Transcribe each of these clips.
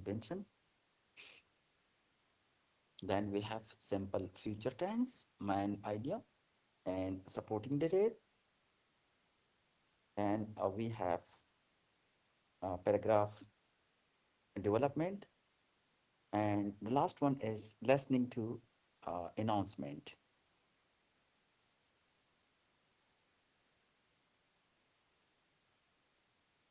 intention. Then we have simple future tense, main idea, and supporting detail. And we have paragraph development. And the last one is listening to announcement.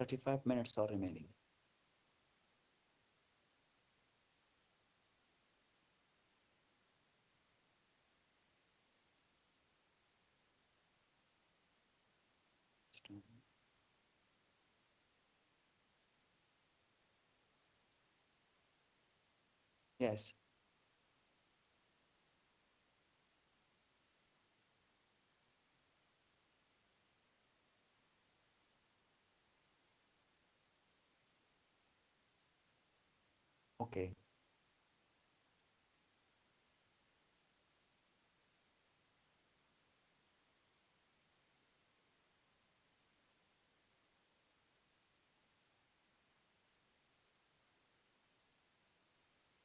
35 minutes are remaining. Yes. Okay.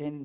10.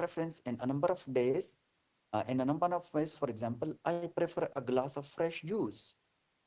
preference in a number of days, in a number of ways. For example, I prefer a glass of fresh juice.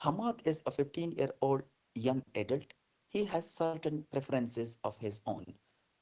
Hamad is a 15-year-old young adult. He has certain preferences of his own.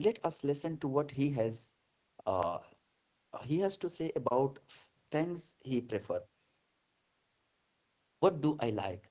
Let us listen to what uh, he has to say about things he prefer. What do I like?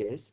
days.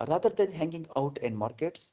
rather than hanging out in markets,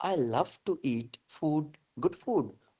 I love to eat food, good food.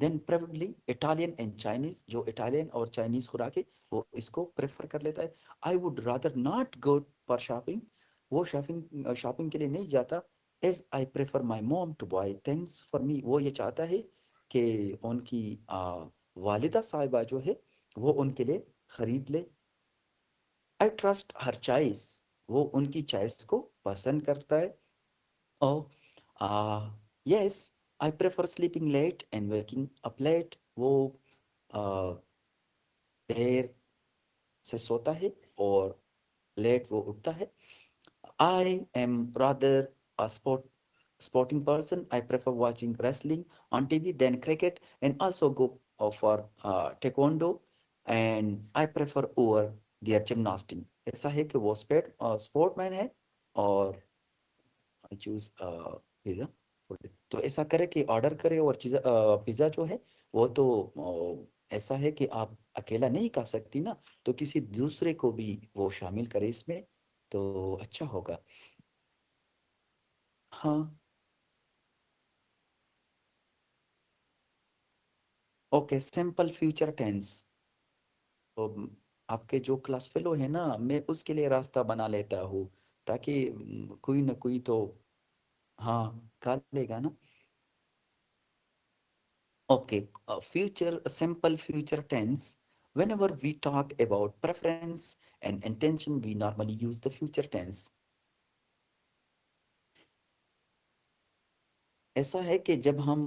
Then preferably Italian and Chinese, جو Italian اور Chinese خوراک ہے وہ اس کو prefer کر لیتا ہے. I would rather not go for shopping, وہ شاپنگ کے لیے نہیں جاتا. As I prefer my mom to buy things for me, وہ یہ چاہتا ہے کہ ان کی والدہ صاحبہ جو ہے وہ ان کے لیے خرید لے. آئی ٹرسٹ ہر چوائس، وہ ان کی چوائس کو پسند کرتا ہے. Oh yes, I prefer sleeping late and waking up late, وہ دیر سے سوتا ہے اور لیٹ وہ اٹھتا ہے. I am rather sporting person. I prefer watching wrestling on TV than cricket, and also go for taekwondo, and I prefer over their gymnastics. ایسا ہے کہ وہ اسپورٹ مین ہے اور I choose pizza. تو ایسا کرے کہ آرڈر کرے، اور پیزا جو ہے وہ تو ایسا ہے کہ آپ اکیلا نہیں کھا سکتی نا، تو کسی دوسرے کو بھی وہ شامل کرے اس میں تو اچھا ہوگا. ہاں، اوکے، سمپل فیوچر ٹینس. تو آپ کے جو کلاس فیلو ہے نا، میں اس کے لیے راستہ بنا لیتا ہوں تاکہ کوئی نہ کوئی تو ہاں کھا لے گا نا. Okay, future simple future tennis. whenever we talk about preference and intention we normally use the future tense. ایسا ہے کہ جب ہم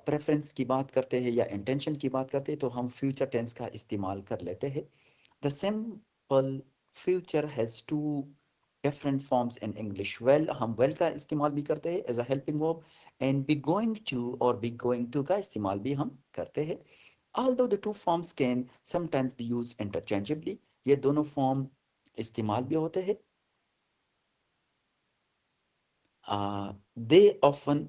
پریفرنس کی بات کرتے ہیں یا انٹینشن کی بات کرتے ہیں تو ہم فیوچر ٹینس کا استعمال کر لیتے ہیں. The simple future has two different forms in English. Well، ہم well کا استعمال بھی کرتے ہیں as a helping verb, and be going to اور be going to کا استعمال بھی ہم کرتے ہیں. Although the two forms can sometimes be used interchangeably، یہ دونوں فارم استعمال بھی ہوتے ہیں. They often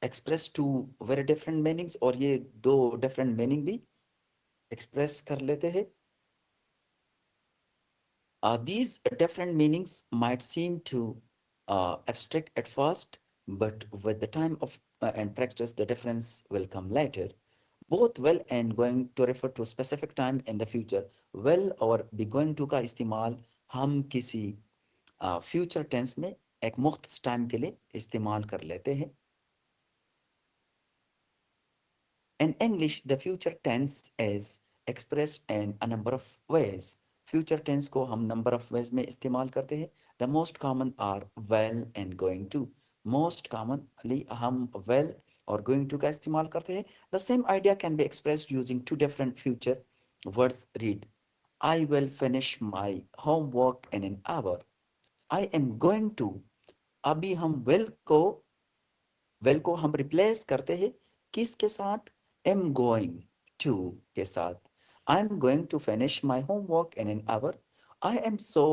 express two very different meanings، اور یہ دو different meaning بھی express کر لیتے ہیں. These different meanings might seem to abstract at first, but with the time of and practice, the difference will come later. Both will and going to refer to a specific time in the future. Will اور be going to کا استعمال ہم کسی future tennis میں ایک مختص time کے لیے استعمال کر لیتے ہیں. In English, the future tense is expressed in a number of ways. Future tense کو ہم number of ways میں استعمال کرتے ہیں. The most common are will and going to. Most commonly ہم will اور going to کا استعمال کرتے ہیں. The same idea can be expressed using two different future words. Read: I will finish my homework in an hour. I am going to. ابھی ہم will کو ہم ریپلیس کرتے ہیں کس کے ساتھ؟ am going to کے ساتھ. I'm going to finish my homework in an hour. I am so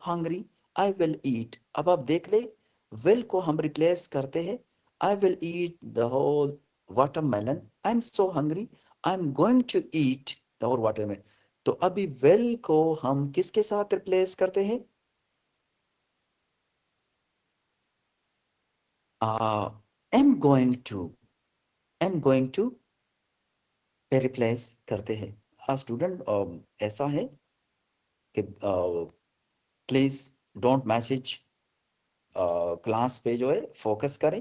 hungry. I will eat. اب آپ دیکھ لیں will کو ہم ریپلیس کرتے ہیں I will eat the whole watermelon. I'm so hungry. I'm going to eat the whole watermelon. تو ابھی will کو ہم کس کے ساتھ ریپلیس کرتے ہیں؟ am going to. am going to پہ ریپلیس کرتے ہیں. اسٹوڈنٹ ایسا ہے کہ پلیز ڈونٹ میسج کلاس پہ جو ہے فوکس کریں.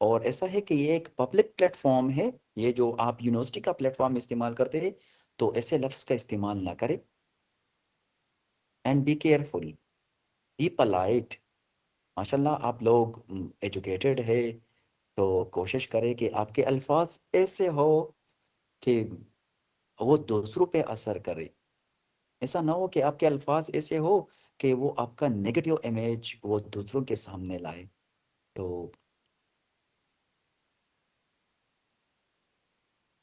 اور ایسا ہے کہ یہ ایک پبلک پلیٹ فارم ہے، یہ جو آپ یونیورسٹی کا پلیٹ فارم استعمال کرتے ہیں تو ایسے لفظ کا استعمال نہ کریں. And be careful, be polite. ماشاء اللہ آپ لوگ ایجوکیٹڈ ہے تو کوشش کریں کہ آپ کے الفاظ ایسے ہو کہ وہ دوسروں پہ اثر کرے. ایسا نہ ہو کہ آپ کے الفاظ ایسے ہو کہ وہ آپ کا نیگیٹو امیج وہ دوسروں کے سامنے لائے. تو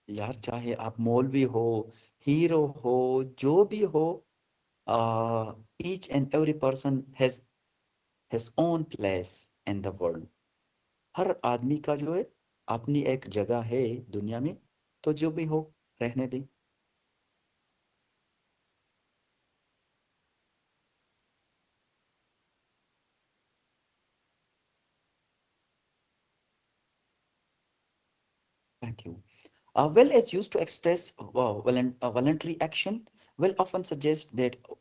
یار چاہے آپ مولوی ہو، ہیرو ہو، جو بھی ہو، each and every person has his own place in the world. ہر آدمی کا جو ہے اپنی ایک جگہ ہے دنیا میں، تو جو بھی ہو رہنے دیں. Thank you. Will is used to express voluntary action. Will often suggest that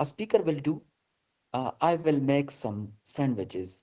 A speaker will do, I will make some sandwiches.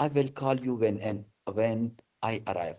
I will call you when I arrive,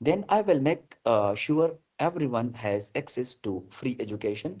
Then I will make sure everyone has access to free education.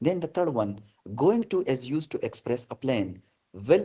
Then the third one, going to is used to express a plan. will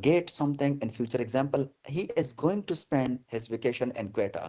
get something in future. Example, he is going to spend his vacation in Quetta,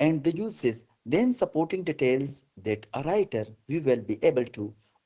And the uses, then supporting details that a writer we will be able to,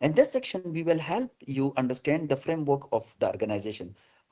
In this section we will help you understand the framework of the organization.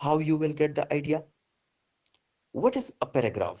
How you will get the idea. What is a paragraph?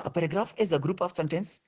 A paragraph is a group of sentence.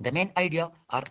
The main idea or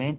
main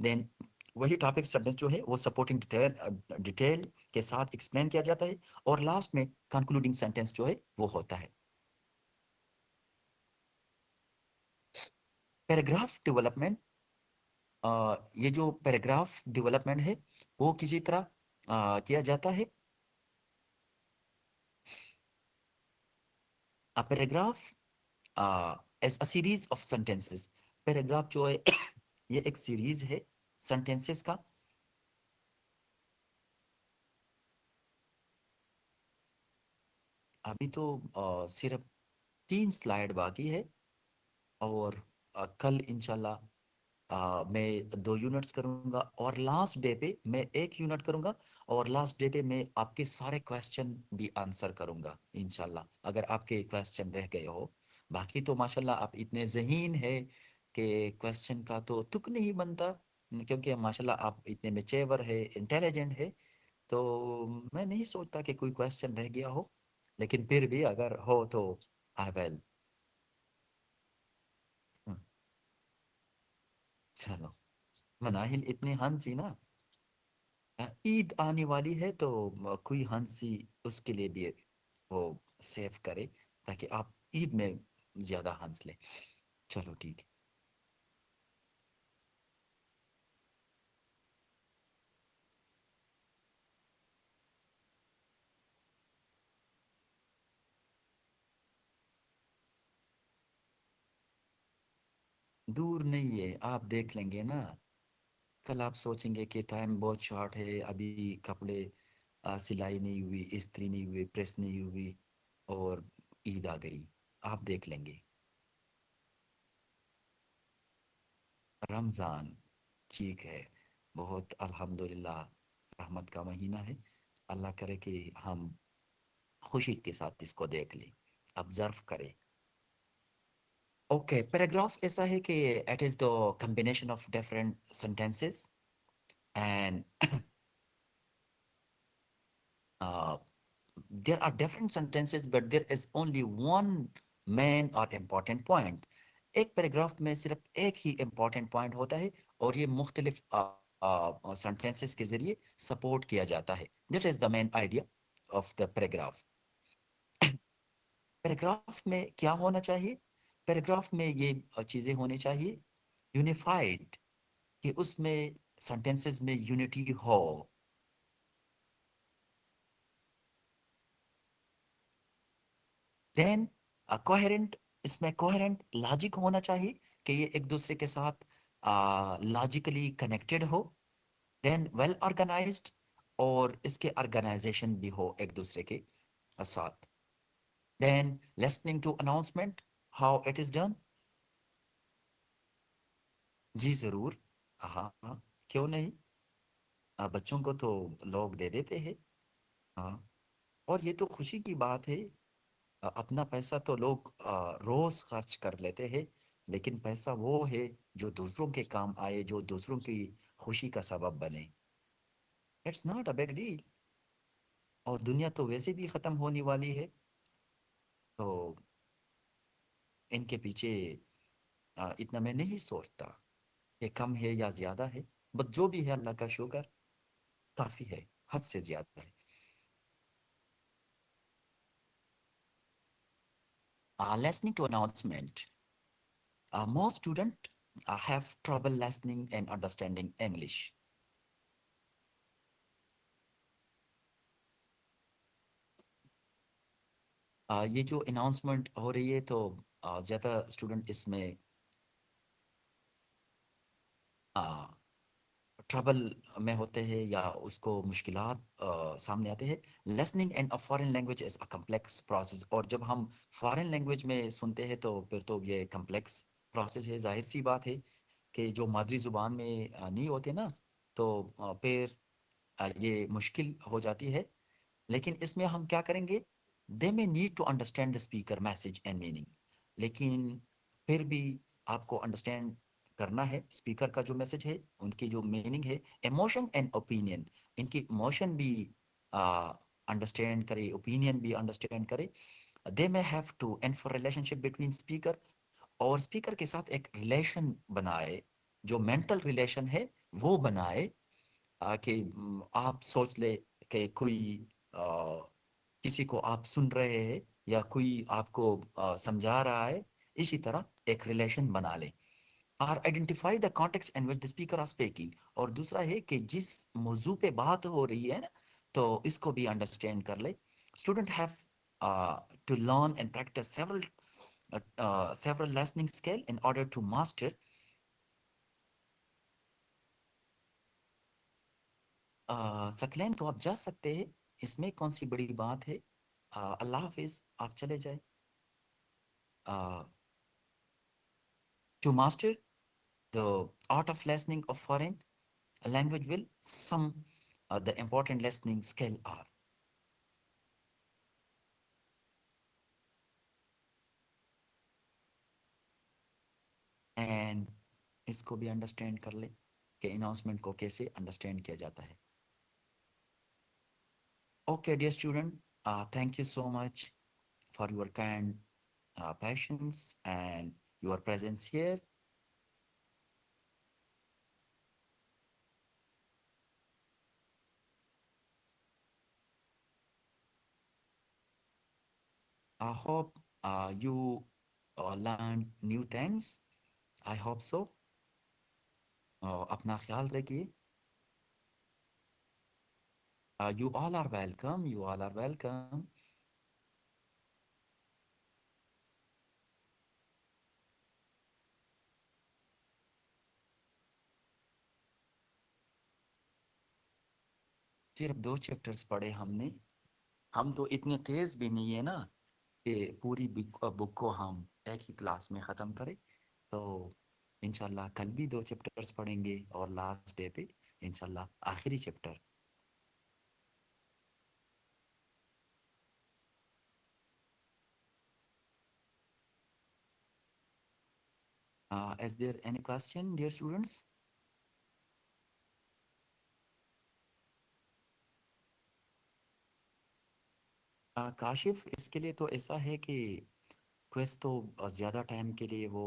Then وہی topic sentence جو ہے وہ supporting detail کے ساتھ explain کیا جاتا ہے، اور لاسٹ میں کنکلوڈنگ سینٹینس جو ہے وہ ہوتا ہے. پیراگراف ڈیولپمنٹ، یہ جو پیراگراف ڈیولپمنٹ ہے وہ کسی طرح کیا جاتا ہے. Paragraph as a series of sentences. Paragraph جو ہے یہ ایک سیریز ہے سینٹینسز کا. ابھی تو صرف 3 سلائیڈ باقی ہے، اور کل انشاءاللہ میں 2 یونٹس کروں گا، اور لاسٹ ڈے پہ میں 1 یونٹ کروں گا، اور لاسٹ ڈے پہ میں آپ کے سارے کویسچن بھی آنسر کروں گا انشاءاللہ، اگر آپ کے کویسچن رہ گئے ہو. باقی تو ماشاءاللہ آپ اتنے ذہین ہے کہ کویسچن کا تو تک نہیں بنتا، کیونکہ ماشاءاللہ آپ اتنے میچیور ہے، انٹیلیجنٹ ہے. تو میں نہیں سوچتا کہ کوئی کویسچن رہ گیا ہو، لیکن پھر بھی اگر ہو تو آئی ول. چلو، مناہل اتنی ہنسی نا. عید آنے والی ہے تو کوئی ہنسی اس کے لیے بھی وہ سیو کرے، تاکہ آپ عید میں زیادہ ہنس لیں. چلو ٹھیک ہے. دور نہیں ہے، آپ دیکھ لیں گے نا. کل آپ سوچیں گے کہ ٹائم بہت شارٹ ہے، ابھی کپڑے سلائی نہیں ہوئی، استری نہیں ہوئی، پریس نہیں ہوئی، اور عید آ گئی. آپ دیکھ لیں گے. رمضان ٹھیک ہے، بہت الحمدللہ رحمت کا مہینہ ہے. اللہ کرے کہ ہم خوشی کے ساتھ اس کو دیکھ لیں، آبزرو کریں. اوکے، پیراگراف ایسا ہے کہ it is the combination of different sentences, and there are different sentences but there is only one main or important point. ایک پیراگراف میں صرف ایک ہی امپورٹنٹ پوائنٹ ہوتا ہے، اور یہ مختلف سینٹینسز کے ذریعے سپورٹ کیا جاتا ہے. That is the main idea of the paragraph. Paragraph میں کیا ہونا چاہیے؟ پیراگراف میں یہ چیزیں ہونی چاہیے: یونیفائڈ، کہ اس میں سینٹینسز میں یونٹی ہو. دین کوہرنٹ، اس میں کوہرنٹ لاجک ہونا چاہیے، کہ یہ ایک دوسرے کے ساتھ لاجیکلی کنیکٹڈ ہو. دین ویل آرگنائزڈ، اور اس کے آرگنائزیشن بھی ہو ایک دوسرے کے ساتھ. Then listening to announcement, how it is done. جی ضرور. ہاں ہاں، کیوں نہیں. بچوں کو تو لوگ دے دیتے ہیں. ہاں، اور یہ تو خوشی کی بات ہے. اپنا پیسہ تو لوگ روز خرچ کر لیتے ہیں، لیکن پیسہ وہ ہے جو دوسروں کے کام آئے، جو دوسروں کی خوشی کا سبب بنے. It's not a big deal. اور دنیا تو ویسے بھی ختم ہونے والی ہے، تو ان کے پیچھے اتنا میں نہیں سوچتا کہ کم ہے یا زیادہ ہے. بس جو بھی ہے اللہ کا شکر کافی ہے، حد سے زیادہ ہے. Listening to announcement. Most students have trouble listening and understanding English. یہ جو اناؤنسمنٹ ہو رہی ہے تو زیادہ اسٹوڈنٹ اس میں ٹربل میں ہوتے ہیں، یا اس کو مشکلات سامنے آتے ہیں. Listening and foreign language is a complex process, اور جب ہم فارن لینگویج میں سنتے ہیں تو پھر تو یہ کمپلیکس پروسیس ہے. ظاہر سی بات ہے کہ جو مادری زبان میں نہیں ہوتے نا، تو پھر یہ مشکل ہو جاتی ہے. لیکن اس میں ہم کیا کریں گے؟ They may need to understand the speaker message and meaning. لیکن پھر بھی آپ کو انڈرسٹینڈ کرنا ہے اسپیکر کا جو میسج ہے، ان کی جو میننگ ہے. ایموشن اینڈ اوپینین، ان کی ایموشن بھی انڈرسٹینڈ کرے، اوپینین بھی انڈرسٹینڈ کرے. They may have to infer relationship between speaker, اور اسپیکر کے ساتھ ایک ریلیشن بنائے جو مینٹل ریلیشن ہے. وہ بنائے کہ آپ سوچ لے کہ کوئی آ، کسی کو آپ سن رہے ہیں یا کوئی آپ کو سمجھا رہا ہے، اسی طرح ایک ریلیشن بنا لیں اور identify the context and which the speaker are speaking. اور دوسرا ہے کہ جس موضوع پہ بات ہو رہی ہے نا، تو اس کو بھی انڈرسٹینڈ کر لے. Student have to learn and practise several listening skill in order to master. سکلین تو آپ جا سکتے ہیں، اس میں کون سی بڑی بات ہے. اللہ حافظ، آپ چلے جائیں. To master the art of listening of foreign language will some the important listening skill are. And اس کو بھی انڈرسٹینڈ کر لیں کہ اناؤنسمنٹ کو کیسے انڈرسٹینڈ کیا جاتا ہے. Okay dear student, thank you so much for your kind patience and your presence here. I hope you learn new things. I hope so. اپنا خیال رکھیے. You all are welcome. You all are welcome. صرف 2 chapters پڑھے ہم نے. ہم تو اتنے تیز بھی نہیں ہے نا کہ پوری بک کو ہم ایک ہی کلاس میں ختم کریں. تو انشاءاللہ کل بھی 2 چیپٹرز پڑھیں گے اور لاسٹ ڈے پہ انشاءاللہ آخری chapter. Is there any question, dear students? Kashif, اس کے لیے تو ایسا ہے کہ کویز تو زیادہ ٹائم کے لیے وہ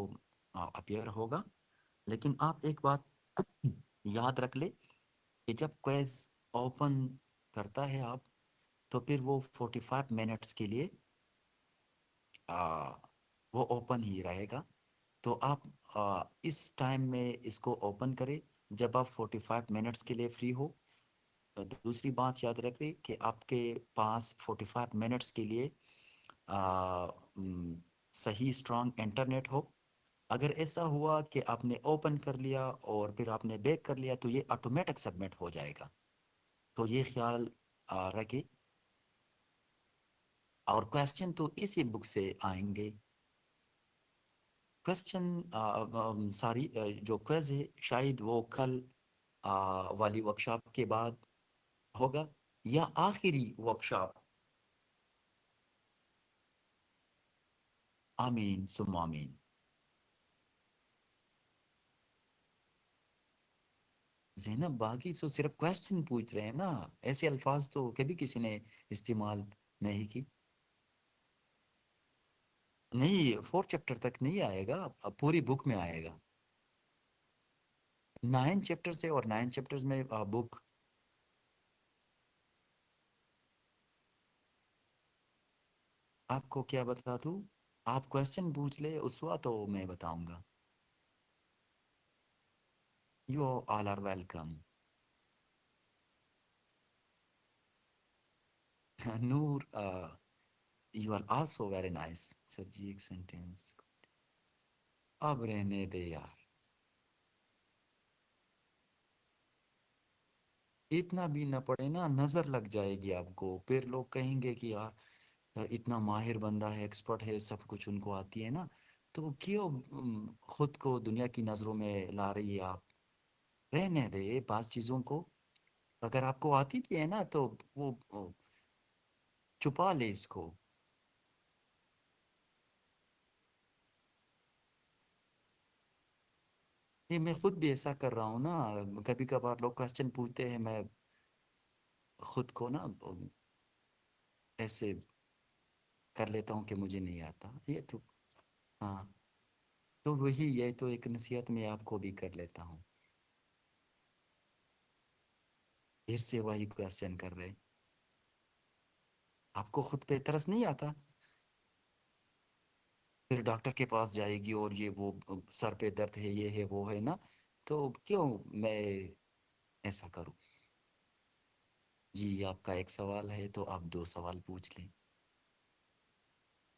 اپیئر ہوگا، لیکن آپ ایک بات یاد رکھ لے کہ جب کویز اوپن کرتا ہے آپ، تو پھر وہ 45 منٹس کے لیے وہ اوپن ہی رہے گا. تو آپ اس ٹائم میں اس کو اوپن کرے جب آپ 45 منٹس کے لیے فری ہو. دوسری بات یاد رکھیں کہ آپ کے پاس 45 منٹس کے لیے صحیح اسٹرانگ انٹرنیٹ ہو. اگر ایسا ہوا کہ آپ نے اوپن کر لیا اور پھر آپ نے بیک کر لیا، تو یہ آٹومیٹک سبمٹ ہو جائے گا. تو یہ خیال رکھے. اور کویسچن تو اسی بک سے آئیں گے. کویسچن ساری جو کویز ہے شاید وہ کل والی ورکشاپ کے بعد ہوگا یا آخری ورکشاپ. آمین ثم آمین. زینب، باقی تو صرف کویسچن پوچھ رہے ہیں نا، ایسے الفاظ تو کبھی کسی نے استعمال نہیں کی. نہیں، 4 چیپٹر تک نہیں آئے گا، اب پوری بک میں آئے گا. 9 چیپٹر سے، اور 9 چیپٹرز میں بک. آپ کو کیا بتا دوں؟ آپ کویسچن پوچھ لے اس وقت تو میں بتاؤں گا. You all are welcome. Noor, you are also very nice. Sir ji ایک سینٹینس. اب رہنے دے یار، اتنا بھی نہ پڑے نا، نظر لگ جائے گی آپ کو، پھر لوگ کہیں گے کہ یار اتنا ماہر بندہ ہے، ایکسپرٹ ہے، سب کچھ ان کو آتی ہے نا. تو کیوں خود کو دنیا کی نظروں میں لا رہی ہے آپ؟ رہنے دے بعض چیزوں کو. اگر آپ کو آتی بھی ہے نا تو وہ چھپا لے اس کو. یہ میں خود بھی ایسا کر رہا ہوں نا، کبھی کبھار لوگ کوشچن پوچھتے ہیں، میں خود کو نا ایسے کر لیتا ہوں کہ مجھے نہیں آتا یہ تو. ہاں، تو وہی، یہ تو ایک نصیحت میں آپ کو بھی کر لیتا ہوں. پھر سے وہی کوشچن کر رہے؟ آپ کو خود پہ ترس نہیں آتا؟ پھر ڈاکٹر کے پاس جائے گی اور یہ وہ سر پہ درد ہے، یہ ہے وہ ہے نا، تو کیوں میں ایسا کروں؟ جی آپ کا ایک سوال ہے تو آپ دو سوال پوچھ لیں،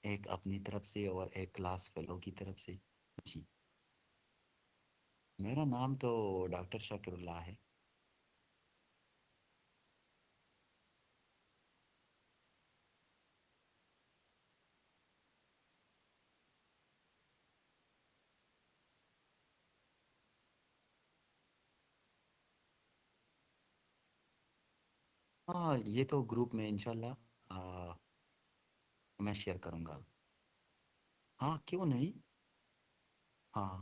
ایک اپنی طرف سے اور ایک کلاس فیلو کی طرف سے۔ جی میرا نام تو ڈاکٹر شاکر اللہ ہے۔ ہاں یہ تو گروپ میں انشاءاللہ میں شیئر کروں گا۔ ہاں کیوں نہیں؟ ہاں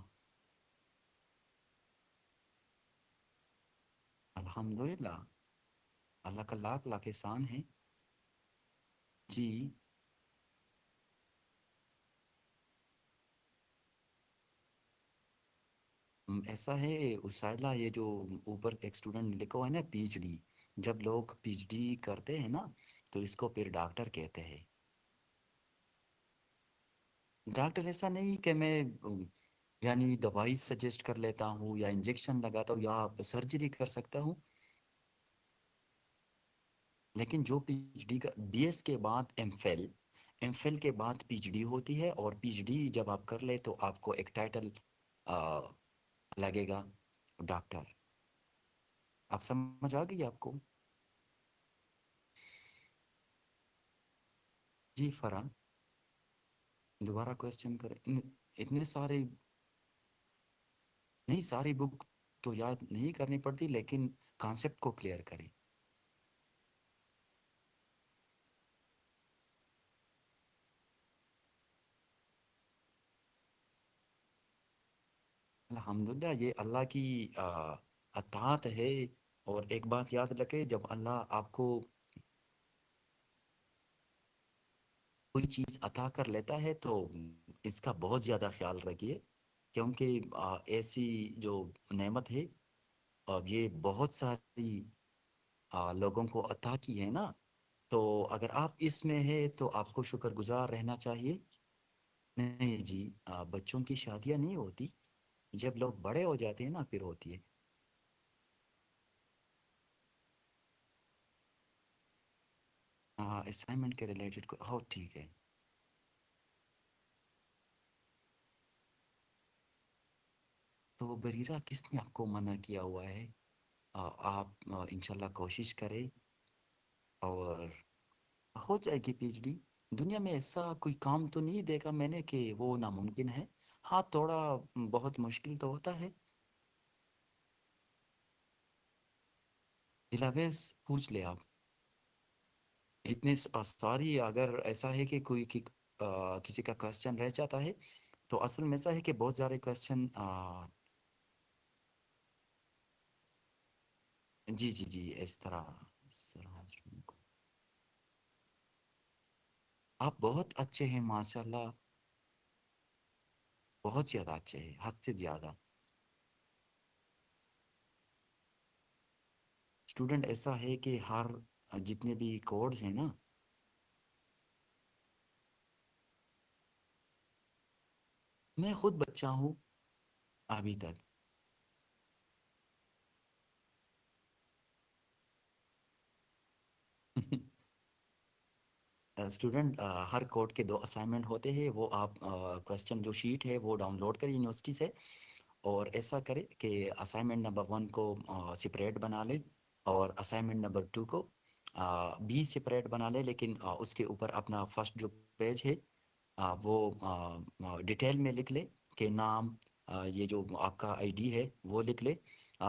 الحمدللہ، اللہ کا لاکھ لاکھ احسان ہے۔ جی ایسا ہے اسائلہ، یہ جو اوپر ایک اسٹوڈنٹ نے لکھا ہوا ہے نا پی ایچ ڈی، جب لوگ پی ایچ ڈی کرتے ہیں نا تو اس کو پھر ڈاکٹر کہتے ہیں۔ ڈاکٹر ایسا نہیں کہ میں یعنی دوائی سجیسٹ کر لیتا ہوں یا انجیکشن لگاتا ہوں یا سرجری کر سکتا ہوں، لیکن جو پی ایچ ڈی کا بی ایس کے بعد ایم فل کے بعد پی ایچ ڈی ہوتی ہے، اور پی ایچ ڈی جب آپ کر لے تو آپ کو ایک ٹائٹل لگے گا، ڈاکٹر۔ آپ سمجھ آ گئی آپ کو؟ جی فرحان، دوبارہ کوشچن کریں اتنے سارے نہیں، ساری بک تو یاد نہیں کرنی پڑتی، لیکن کانسیپٹ کو کلیئر کریں۔ الحمدللہ یہ اللہ کی اطاعت ہے، اور ایک بات یاد رکھے، جب اللہ آپ کو کوئی چیز عطا کر لیتا ہے تو اس کا بہت زیادہ خیال رکھیے، کیونکہ ایسی جو نعمت ہے اور یہ بہت ساری لوگوں کو عطا کی ہے نا، تو اگر آپ اس میں ہے تو آپ کو شکر گزار رہنا چاہیے۔ نہیں جی، بچوں کی شادیاں نہیں ہوتی، جب لوگ بڑے ہو جاتے ہیں نا پھر ہوتی ہے۔ ہاں اسائنمنٹ کے ریلیٹڈ کو ہو ٹھیک ہے۔ تو بریرہ کس نے آپ کو منع کیا ہوا ہے؟ آپ انشاءاللہ کوشش کریں اور ہو جائے گی پی ایچ ڈی۔ دنیا میں ایسا کوئی کام تو نہیں دیکھا میں نے کہ وہ ناممکن ہے، ہاں تھوڑا بہت مشکل تو ہوتا ہے۔ دلاویز پوچھ لے آپ، اتنے ساری اگر ایسا ہے کہ کوئی کسی کا کوشچن رہ جاتا ہے تو اصل میں ایسا ہے کہ بہت سارے کوشچن جی جی جی اس طرح آپ بہت اچھے ہیں ماشاء اللہ، بہت زیادہ اچھے ہیں، حد سے زیادہ۔ اسٹوڈنٹ ایسا ہے کہ ہر جتنے بھی کوڈز ہیں نا، میں خود بچہ ہوں ابھی تک۔ اسٹوڈنٹ ہر کوڈ کے دو اسائنمنٹ ہوتے ہیں، وہ آپ کوشچن جو شیٹ ہے وہ ڈاؤن لوڈ کریں یونیورسٹی سے، اور ایسا کرے کہ اسائنمنٹ نمبر 1 کو سپریٹ بنا لے، اور اسائنمنٹ نمبر 2 کو بھی سپریٹ بنا لے، لیکن اس کے اوپر اپنا فرسٹ جو پیج ہے وہ ڈیٹیل میں لکھ لے کہ نام، یہ جو آپ کا آئی ڈی ہے وہ لکھ لے،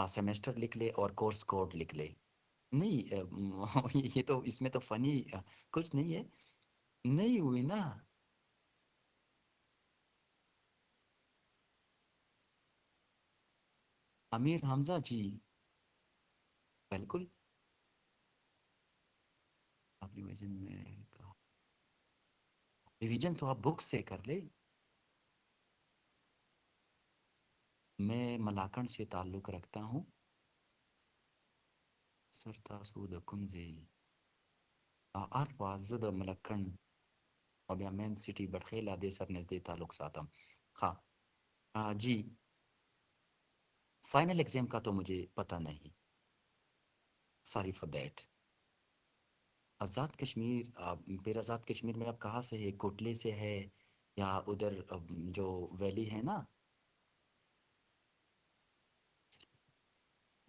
سیمیسٹر لکھ لے اور کورس کوڈ لکھ لے۔ نہیں یہ تو اس میں تو فنی کچھ نہیں ہے، نہیں ہوئی نا؟ امیر حمزہ جی، بالکل۔ آپ ریویژن میں کہا، ریویژن تو آپ بک سے کر لے۔ میں ملاکنڈ سے تعلق رکھتا ہوں، سرتاسود کنزی عارفة زد ملکن وبیا مین سٹی بڑخیلا دے سر نزدے تعلق ساتم. ہاں. جی. فائنل ایگزام کا تو مجھے پتہ نہیں. Sorry for that. Azad Kashmir. پھر آزاد کشمیر میں اب کہاں سے ہے؟ کوٹلے سے ہے یا ادھر جو ویلی ہے نا؟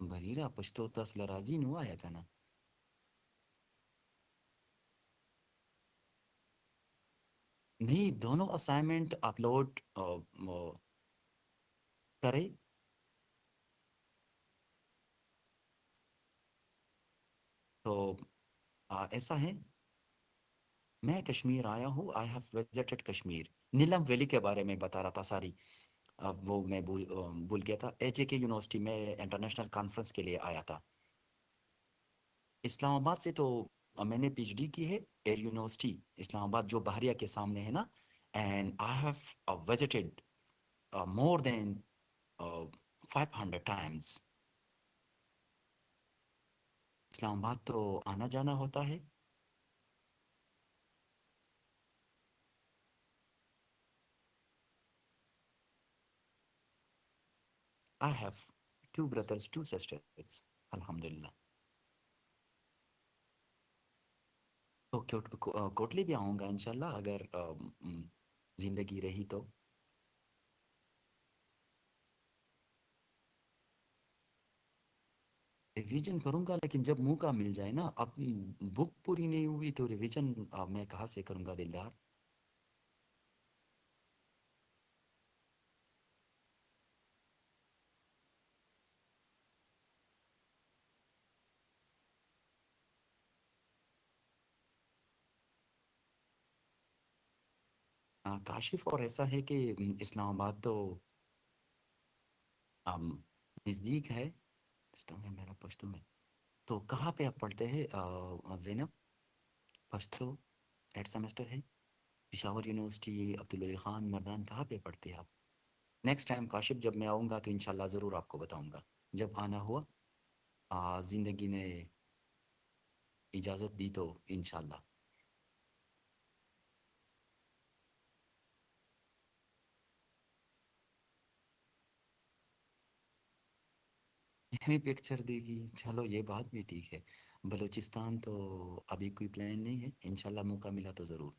بریرا پشتو تس لراجی نو آیا کنا. نہیں، دونوں اسائنمنٹ اپلوڈ کرے. تو ایسا ہے. میں کشمیر آیا ہوں. I have visited Kashmir. Neelum valley کے بارے میں بتا رہا تھا ساری. وہ میں بھول گیا تھا. ایچ اے کے یونیورسٹی میں انٹرنیشنل کانفرنس کے لیے آیا تھا. اسلام آباد سے تو میں نے پی ایچ ڈی کی ہے ایئر یونیورسٹی اسلام آباد جو بحریہ کے سامنے ہے نا. And I have visited more than 500 times. Islamabad تو آنا جانا ہوتا ہے. I have 2 brothers 2 sisters. الحمد للہ. تو کوٹلی بھی آؤں گا انشاءاللہ اگر زندگی رہی تو. ریویژن کروں گا لیکن جب موقع مل جائے نا. اپنی بک پوری نہیں ہوئی تو ریویژن میں کہاں سے کروں گا دلدار. کاشف اور ایسا ہے کہ اسلام آباد تو نزدیک ہے. سسٹم ہے میرا پشتو میں. تو کہاں پہ آپ پڑھتے ہیں زینب؟ پشتو ایٹ سیمسٹر ہے. پشاور یونیورسٹی عبدالولی خان مردان کہاں پہ پڑھتے ہیں آپ؟ نیکسٹ ٹائم کاشف جب میں آؤں گا تو انشاءاللہ ضرور آپ کو بتاؤں گا. جب آنا ہوا زندگی نے اجازت دی تو انشاءاللہ. میری پکچر دیکھی. چلو یہ بات بھی ٹھیک ہے. بلوچستان تو ابھی کوئی پلان نہیں ہے. انشاءاللہ موقع ملا تو ضرور.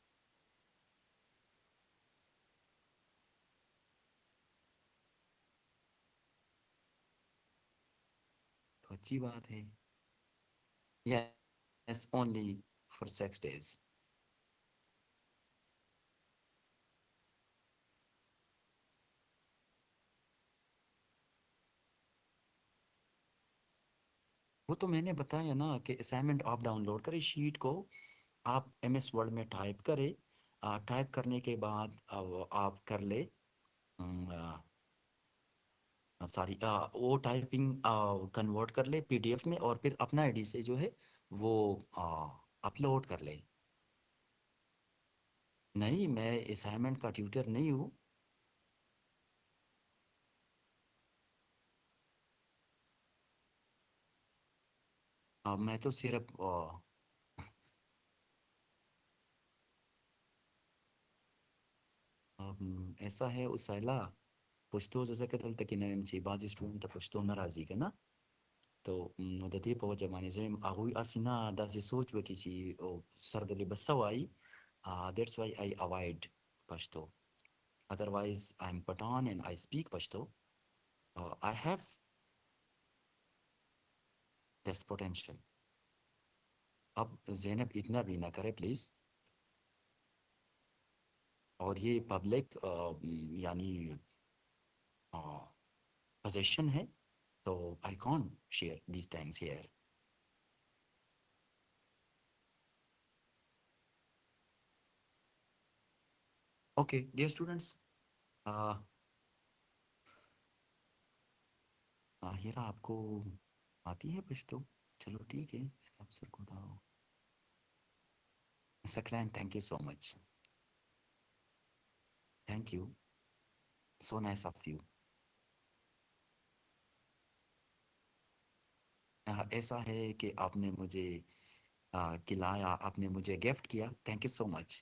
تو اچھی بات ہے. یس اونلی فار 6 days. وہ تو میں نے بتایا نا کہ اسائنمنٹ آپ ڈاؤن لوڈ کریں شیٹ کو. آپ ایم ایس ورڈ میں ٹائپ کرے. ٹائپ کرنے کے بعد آپ کر لے. ساری وہ ٹائپنگ کنورٹ کر لے پی ڈی ایف میں اور پھر اپنا آئی ڈی سے جو ہے وہ اپلوڈ کر لے. نہیں، میں اسائنمنٹ کا ٹیوٹر نہیں ہوں. میں تو صرف ایسا ہے اسائلہ پشتو زکر تک نیم چی بعض اسٹوڈنٹ پشتو ناراضی کے نا. تو د دې په وجه باندې زه یم هغوی هسې نه داسې سوچ وکړي چې سرګلې به څه وایي. That's why I avoid Pashto. Otherwise, I'm Pathan and I speak Pashto. I have this potential. اب زینب اتنا بھی نہ کرے پلیز. اور یہ پبلک یعنی پوزیشن ہے تو I can't share these things here. Okay, dear students. ہیرا آپ کو آتی ہے پشتو؟ چلو ٹھیک ہے. افسر کو تھا Saqlain. Thank you so much. Thank you. So nice of you. ایسا ہے کہ آپ نے مجھے کھلایا، آپ نے مجھے گفٹ کیا، تھینک یو سو مچ۔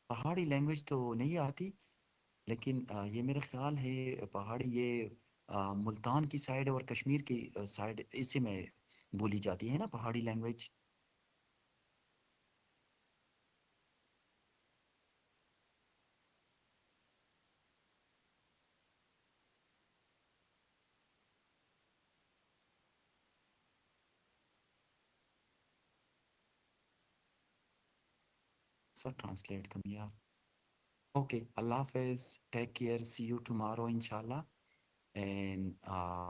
پہاڑی لینگویج تو نہیں آتی، لیکن یہ میرا خیال ہے پہاڑی یہ ملتان کی سائڈ اور کشمیر کی سائڈ اسی میں بولی جاتی ہے نا پہاڑی لینگویج۔ سر ٹرانسلیٹ کم یار۔ اوکے، اللہ حافظ، take care, see you tomorrow انشاءاللہ، and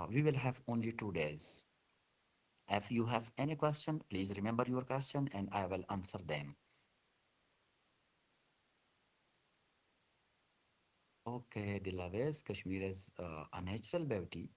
we will have only 2 days. If you have any question, please remember your question and I will answer them. Okay, Dilawes, Kashmir is a natural beauty.